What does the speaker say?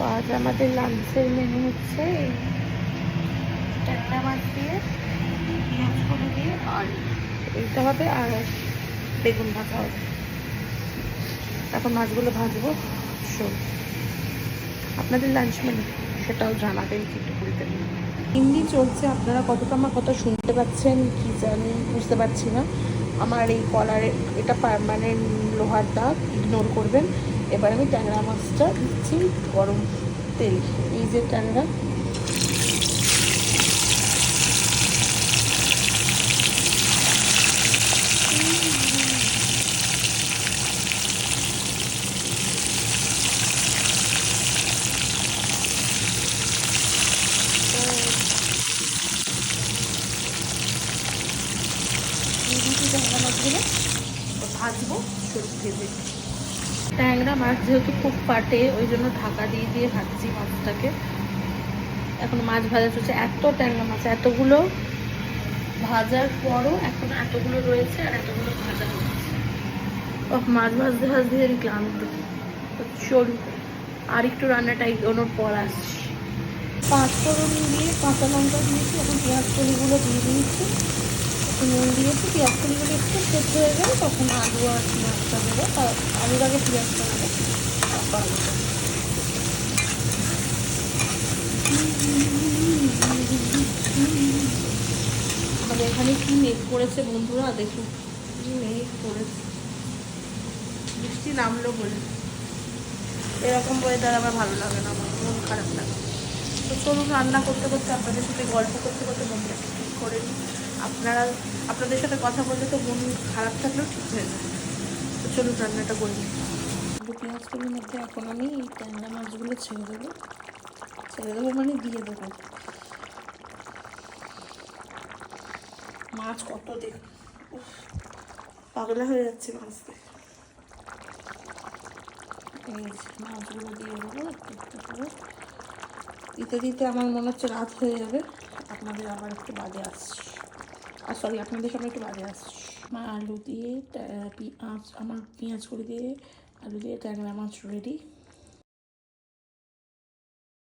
আজ আমাদের লাঞ্চের মেনু হচ্ছে এই ট্যাংরা মাছ দিয়ে পেঁয়াজ করে দিয়ে আর এইটা হবে আর বেগুন ভাজা হবে। এখন মাছগুলো ভাজবো। আপনাদের লাঞ্চ মেনু সেটাও জানাবেন কিন্তু বলতে। হিন্দি চলছে, আপনারা কতটা আমার কথা শুনতে পাচ্ছেন কি জানি বুঝতে পারছি না। আমার এই কলারে এটা পার্মানেন্ট লোহার দাগ, ইগনোর করবেন। এবার আমি ট্যাংরা মাছটা দিচ্ছি গরম তেল। এই যে ট্যাংরা, ট্যাংরা মাছগুলো ভাজবো ভেজে। ট্যাংরা মাছ যেহেতু খুব ফাটে ওই জন্য ঢাকা দিয়ে দিয়ে ভাজছি মাছটাকে। এখন মাছ ভাজা চলছে। এত ট্যাংরা মাছ, এতগুলো ভাজার পরও এখন এতগুলো রয়েছে আর এতগুলো ভাজা হচ্ছে। মাছ ভাজতে ভাজতে ক্লান্ত। চলুন আর একটু রান্নাটা এগোনোর পর আসছি। পাঁচফোড়ন দিয়ে কাঁচা লঙ্কা দিয়েছি, এখন পেঁয়াজ কলিগুলো দিয়ে দিয়েছি, নুন দিয়েছি। পেঁয়াজ কলিগুলো একটু সেদ্ধ হয়ে গেলে তখন আলু আর পেঁয়াজটা দেবো। আলুর আগে পেঁয়াজটা দেবো। আমাদের এখানে কি মেঘ করেছে বন্ধুরা, দেখুন কি মেঘ করেছে। বৃষ্টি নামলো বলে। এরকম ওয়েদার আমার ভালো লাগে না, আমার মন খারাপ লাগে। তো চলুন রান্না করতে করতে আপনাদের সাথে গল্প করতে করতে মনটা ঠিক করে নিই। আপনাদের সাথে কথা বললে তো মন খারাপ থাকলেও ঠিক হয়ে যায়। তো চলুন রান্নাটা করে নিই। আলু পেঁয়াজগুলোর মধ্যে এখন আমি এই ট্যাংরা মাছগুলো ছেড়ে দেবো মানে দিয়ে দেবো। মাছ কত দেখ, পাগলা হয়ে যাচ্ছে মাছ দেখে। এই মাছগুলো দিয়ে দেবো একটু একটু করে। দিতে দিতে আমার মনে হচ্ছে রাত হয়ে যাবে। আপনাদের আবার একটু বাদে আসছি, আর সরি আপনাদের সামনে একটু বাদে আসছি। আমার আলু দিয়ে পেঁয়াজ, আমার পেঁয়াজ করে দিয়ে আলু দিয়ে ট্যাংরা মাছ রেডি।